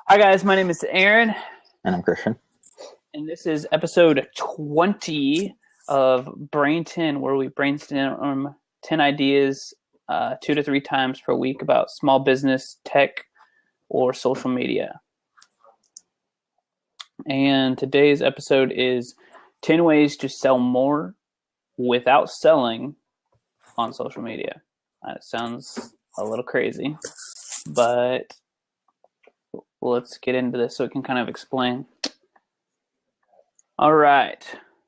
Hi guys, my name is Aaron, And I'm Christian. and this is episode 20 of Brain 10, where we brainstorm 10 ideas 2 to 3 times per week about small business, tech, or social media. And today's episode is 10 ways to sell more without selling on social media. It sounds a little crazy, but let's get into this so we can kind of explain. All right.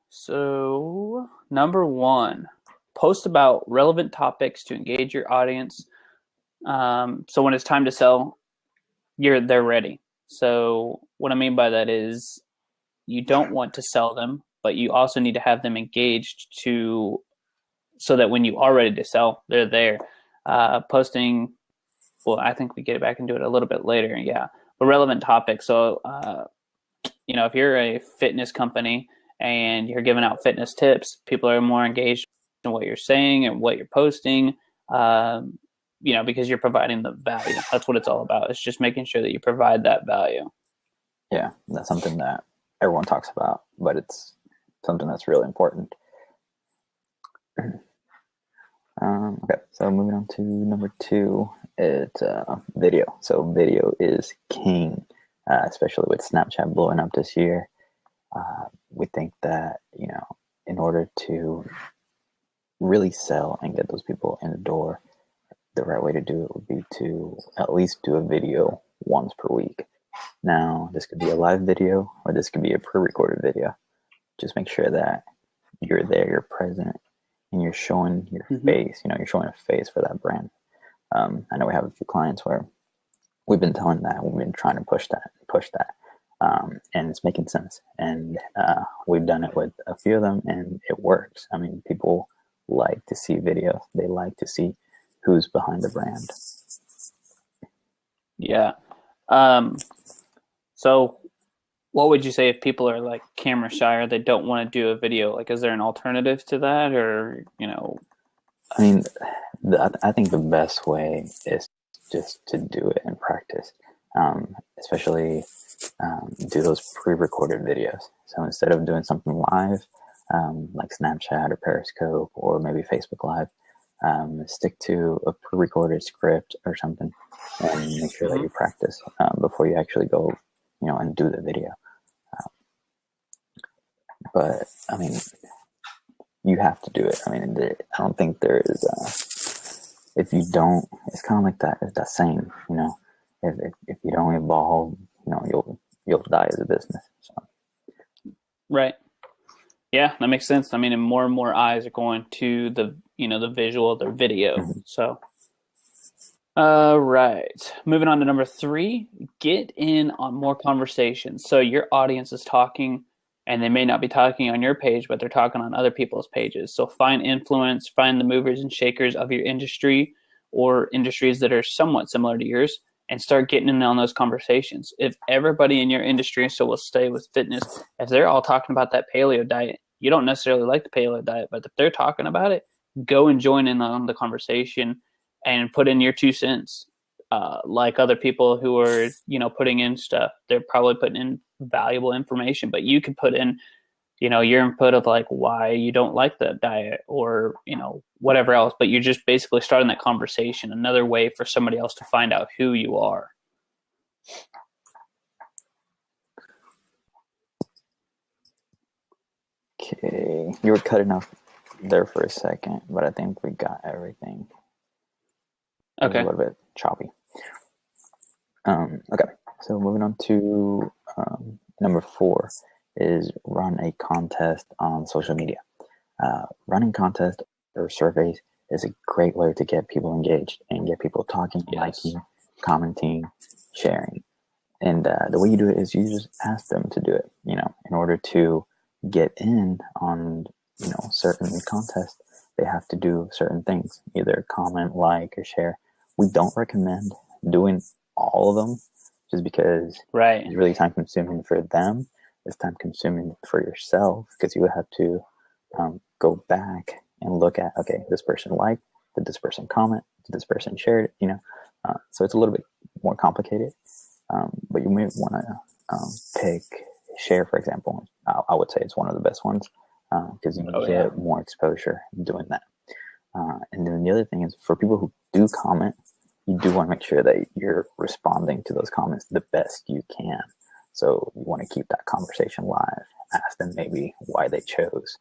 So, number one, post about relevant topics to engage your audience. So when it's time to sell, they're ready. So what I mean by that is you don't want to sell them, but you also need to have them engaged so that when you are ready to sell, they're there. Posting, well, I think we get back into it a little bit later. Yeah, but relevant topics. So if you're a fitness company and you're giving out fitness tips, people are more engaged in what you're saying and what you're posting, because you're providing the value. That's what it's all about. It's just making sure that you provide that value. Yeah, that's something that everyone talks about, but it's something that's really important. Okay, so moving on to number 2, it's video. So video is king, especially with Snapchat blowing up this year. We think that, in order to really sell and get those people in the door, the right way to do it would be to at least do a video once per week. Now, this could be a live video or this could be a pre-recorded video. Just make sure that you're there, you're present, and you're showing your face. You're showing a face for that brand. I know we have a few clients where we've been telling that, we've been trying to push that, and it's making sense. And we've done it with a few of them, and it works. I mean, people like to see videos. They like to see who's behind the brand. Yeah. So what would you say if people are like camera shy or they don't want to do a video? Like, is there an alternative to that, or? I mean, I think the best way is just to do it in practice, especially do those pre-recorded videos. So instead of doing something live, like Snapchat or Periscope or maybe Facebook Live, stick to a pre-recorded script or something and make sure that you practice before you actually go, and do the video. But I mean, you have to do it. I mean, I don't think there is. If you don't, it's kind of like that saying. If you don't evolve, you'll die as a business. So. Right. Yeah, that makes sense. I mean, and more eyes are going to the visual, the video. Mm-hmm. So, right. Moving on to number 3, get in on more conversations. So your audience is talking, and they may not be talking on your page, but they're talking on other people's pages. So find influence, find the movers and shakers of your industry or industries that are somewhat similar to yours, and start getting in on those conversations. If everybody in your industry, so we'll stay with fitness, if they're all talking about that paleo diet, you don't necessarily like the paleo diet, but if they're talking about it, go and join in on the conversation and put in your 2 cents. Like other people who are, putting in stuff, they're probably putting in valuable information, but you could put in, your input of like why you don't like the diet or, whatever else, but you're just basically starting that conversation, another way for somebody else to find out who you are. Okay, you were cutting off there for a second, but I think we got everything. Okay. A little bit choppy. Okay, so moving on to number 4 is run a contest on social media. Running contests or surveys is a great way to get people engaged and get people talking, liking, commenting, sharing. And the way you do it is you just ask them to do it, in order to get in on, certain contests, they have to do certain things, either comment, like, or share. We don't recommend doing all of them just because it's really time consuming for them. It's time consuming for yourself because you would have to go back and look at, okay, this person liked, did this person comment, did this person share it, so it's a little bit more complicated. But you may want to pick share, for example. I would say it's one of the best ones because you get more exposure doing that. And then the other thing is for people who do comment, you do want to make sure that you're responding to those comments the best you can. So you want to keep that conversation live. Ask them maybe why they chose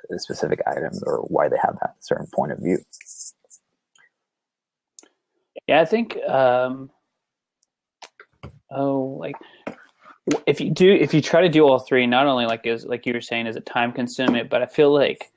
the specific items or why they have that certain point of view. Yeah, I think if you try to do all three, not only like you were saying, is it time consuming, but I feel like,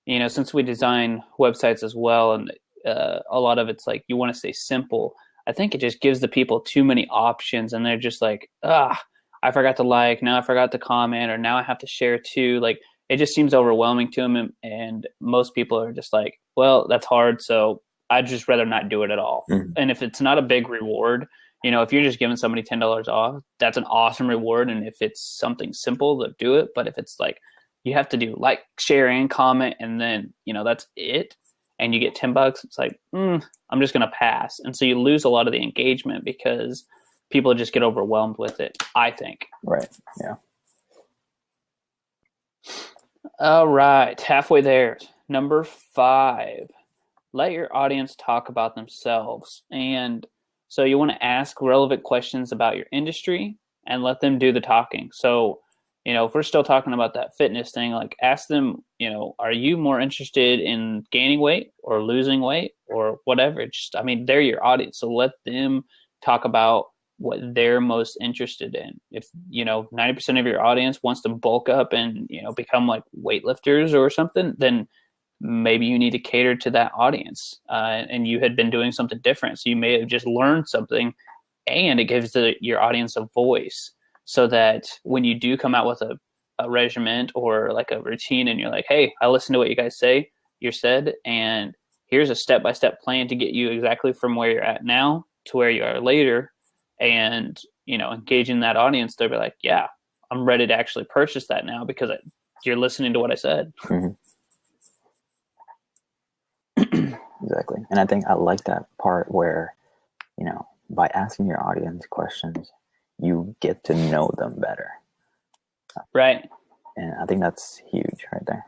since we design websites as well, and a lot of it's like you want to stay simple. I think it just gives the people too many options, and they're just like, I forgot to like, now I forgot to comment, or now I have to share too. Like, it just seems overwhelming to them, and most people are just like, well, that's hard, so I'd just rather not do it at all. Mm-hmm. And if it's not a big reward, if you're just giving somebody $10 off, that's an awesome reward. And if it's something simple, they'll do it. But if it's like you have to do like, share, and comment, and then that's it, and you get $10, it's like, I'm just gonna pass. And so you lose a lot of the engagement because people just get overwhelmed with it, I think. Right. Yeah. All right, halfway there. Number 5. Let your audience talk about themselves. And so you want to ask relevant questions about your industry and let them do the talking. So, if we're still talking about that fitness thing, like ask them, are you more interested in gaining weight or losing weight or whatever? They're your audience. So let them talk about what they're most interested in. If, 90% of your audience wants to bulk up and, become like weightlifters or something, then maybe you need to cater to that audience, and you had been doing something different. So you may have just learned something, and it gives your audience a voice, so that when you do come out with a regimen or like a routine, and you're like, hey, I listened to what you said, and here's a step-by-step plan to get you exactly from where you're at now to where you are later, and, engaging that audience, they'll be like, yeah, I'm ready to actually purchase that now because you're listening to what I said. Mm-hmm. Exactly. And I think I like that part where, by asking your audience questions, you get to know them better. Right. And I think that's huge right there.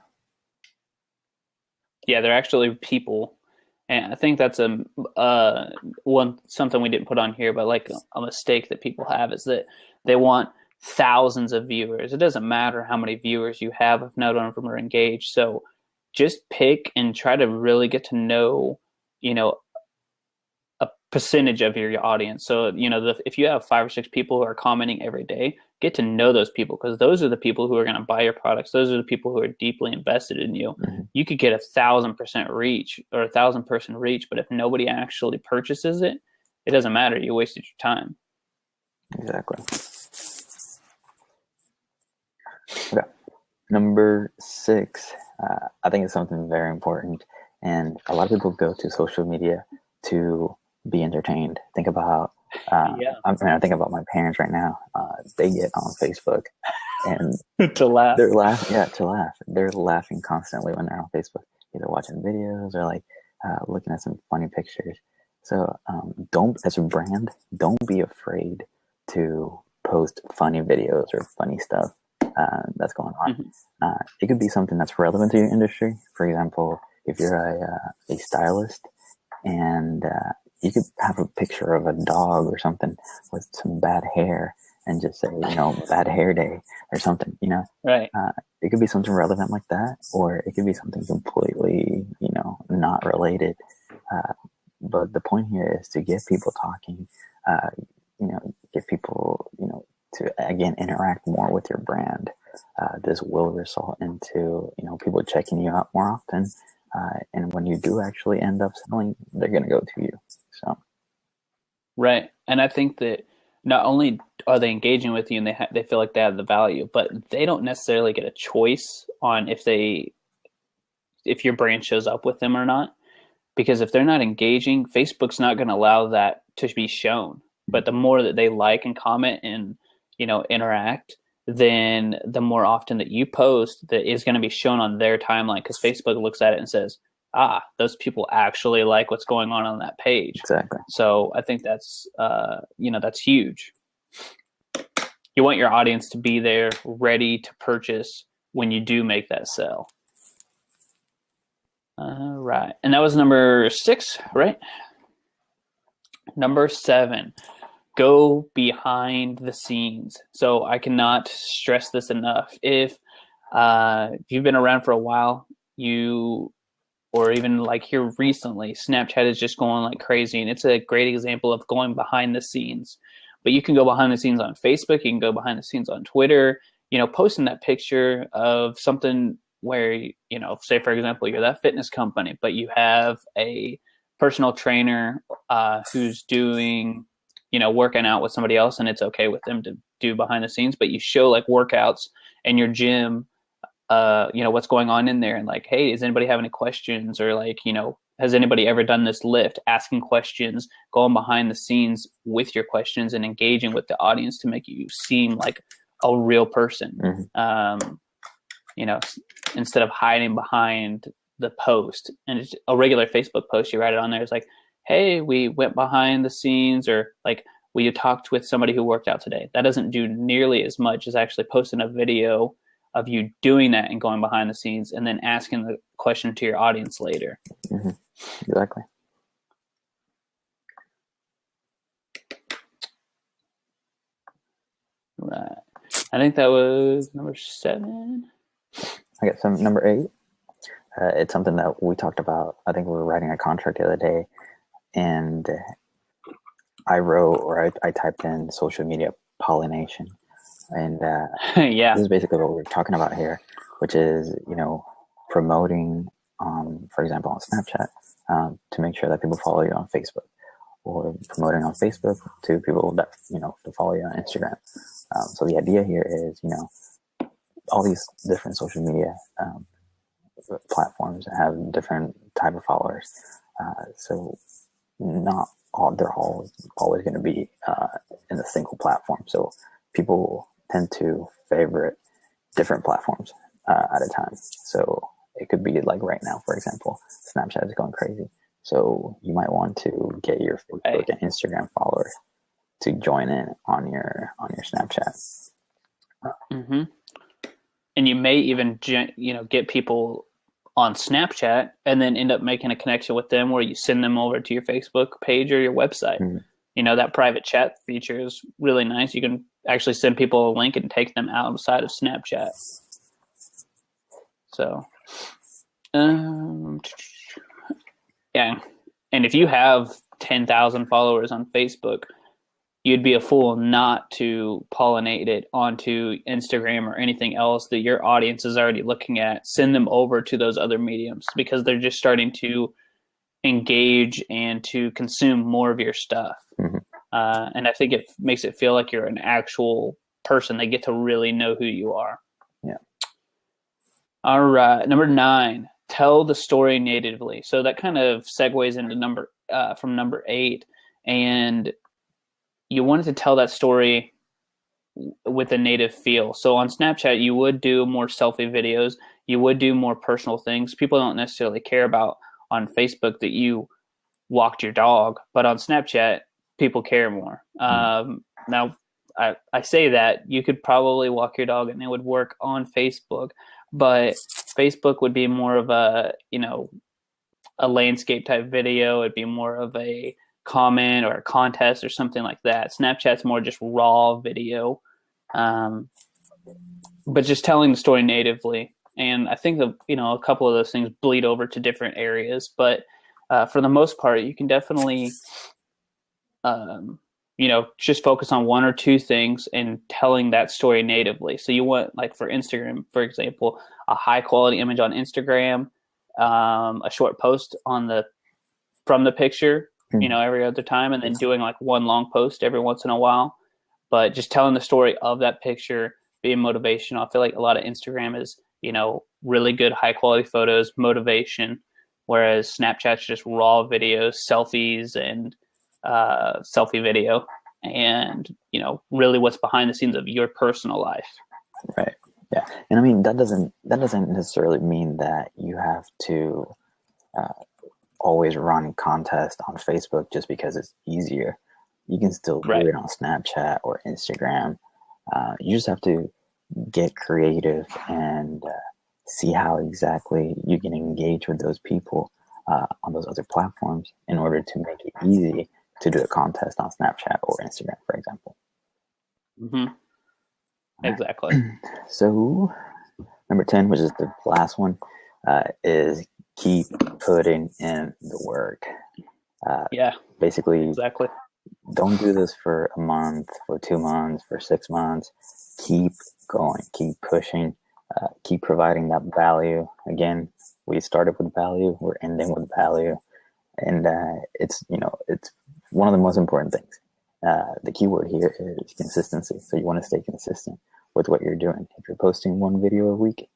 Yeah, they're actually people. And I think that's something we didn't put on here, but like a mistake that people have is that they want thousands of viewers. It doesn't matter how many viewers you have if none of them are engaged. So just pick and try to really get to know, a percentage of your audience. So, if you have 5 or 6 people who are commenting every day, get to know those people, because those are the people who are going to buy your products. Those are the people who are deeply invested in you. Mm-hmm. You could get 1,000% reach or 1,000-person reach, but if nobody actually purchases it, it doesn't matter. You wasted your time. Exactly. Okay. Number 6, I think it's something very important, and a lot of people go to social media to be entertained. Think about, I think about my parents right now. They get on Facebook and to laugh. They're laughing. Yeah, to laugh. They're laughing constantly when they're on Facebook, either watching videos or like looking at some funny pictures. So as a brand, don't be afraid to post funny videos or funny stuff that's going on. Mm-hmm. It could be something that's relevant to your industry. For example, if you're a stylist, and you could have a picture of a dog or something with some bad hair and just say, bad hair day or something, Right. It could be something relevant like that, or it could be something completely, not related. But the point here is to get people talking, get people, to, again, interact more with your brand. This will result into, people checking you out more often. And when you do actually end up selling, they're going to go to you. So, right. And I think that not only are they engaging with you and they feel like they have the value, but they don't necessarily get a choice on if your brand shows up with them or not. Because if they're not engaging, Facebook's not going to allow that to be shown. But the more that they like and comment and, interact, then the more often that you post, that is going to be shown on their timeline, because Facebook looks at it and says, those people actually like what's going on that page. Exactly. So I think that's, that's huge. you want your audience to be there ready to purchase when you do make that sale. Right. And that was number 6, right? Number 7, go behind the scenes. So I cannot stress this enough. If you've been around for a while, or even like here recently, Snapchat is just going like crazy. And it's a great example of going behind the scenes. But you can go behind the scenes on Facebook. You can go behind the scenes on Twitter, posting that picture of something where, say, for example, you're that fitness company, but you have a personal trainer who's doing, working out with somebody else, and it's okay with them to do behind the scenes, but you show like workouts in your gym, what's going on in there, and like, hey, does anybody have any questions? Or like, has anybody ever done this lift? Asking questions, going behind the scenes with your questions and engaging with the audience to make you seem like a real person. Mm-hmm. Instead of hiding behind the post. And it's a regular Facebook post, you write it on there. It's like, hey, we went behind the scenes, or like, we talked with somebody who worked out today. That doesn't do nearly as much as actually posting a video of you doing that and going behind the scenes and then asking the question to your audience later. Mm-hmm. Exactly. Right. I think that was number 7. Okay, so number 8. It's something that we talked about. I think we were writing a contract the other day, and I typed in social media pollination. And yeah, this is basically what we're talking about here, which is, promoting, for example, on Snapchat, to make sure that people follow you on Facebook, or promoting on Facebook to people that, to follow you on Instagram. So the idea here is, all these different social media platforms have different type of followers. So not all, they're always going to be in a single platform. So people tend to favorite different platforms at a time. So it could be like right now, for example, Snapchat is going crazy. So you might want to get your Facebook and Instagram followers to join in on your Snapchat. Mm-hmm. And you may even, get people on Snapchat and then end up making a connection with them where you send them over to your Facebook page or your website. Mm-hmm. That private chat feature is really nice. You can actually send people a link and take them outside of Snapchat. So, yeah. And if you have 10,000 followers on Facebook, you'd be a fool not to pollinate it onto Instagram or anything else that your audience is already looking at. Send them over to those other mediums because they're just starting to engage and to consume more of your stuff. Mm-hmm. And I think it makes it feel like you're an actual person. They get to really know who you are. Yeah. All right. Number 9, tell the story natively. So that kind of segues into from number 8. And you wanted to tell that story with a native feel. So on Snapchat, you would do more selfie videos. You would do more personal things. People don't necessarily care about on Facebook that you walked your dog, but on Snapchat, people care more. Now, I say that you could probably walk your dog and it would work on Facebook, but Facebook would be more of a landscape type video. It'd be more of a comment or a contest or something like that. Snapchat's more just raw video, but just telling the story natively. And I think that, a couple of those things bleed over to different areas, but for the most part, you can definitely, just focus on one or two things and telling that story natively. So you want, like for Instagram, for example, a high quality image on Instagram, a short post from the picture, every other time, and then doing like one long post every once in a while. But just telling the story of that picture, being motivational. I feel like a lot of Instagram is, really good, high quality photos, motivation, whereas Snapchat's just raw videos, selfies, and selfie video, and, really what's behind the scenes of your personal life. Right. Yeah. And I mean, that doesn't necessarily mean that you have to always run contests on Facebook just because it's easier. You can still do it on Snapchat or Instagram. You just have to get creative and see how exactly you can engage with those people on those other platforms in order to make it easy to do a contest on Snapchat or Instagram, for example. Mm-hmm. Exactly. So number 10, which is the last one, is keep putting in the work. Yeah, Basically, exactly. don't do this for a month, for 2 months, for 6 months. Keep going, keep pushing, keep providing that value. Again, we started with value, we're ending with value. And it's one of the most important things. The keyword here is consistency. So you want to stay consistent with what you're doing. If you're posting one video a week,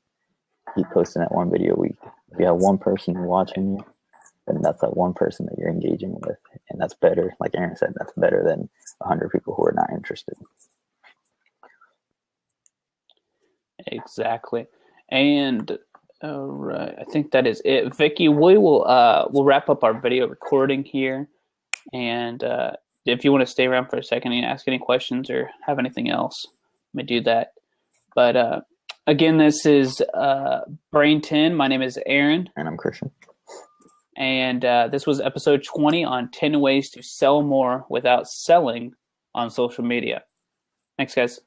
keep posting that one video a week. If you have one person watching you, then that's that one person that you're engaging with. And that's better, like Aaron said, that's better than 100 people who are not interested. Exactly. And all right, I think that is it. Vicky, we'll wrap up our video recording here. And if you want to stay around for a second and ask any questions or have anything else, let me do that. But again, this is Brain 10. My name is Aaron. And I'm Christian. And this was episode 20 on 10 ways to sell more without selling on social media. Thanks, guys.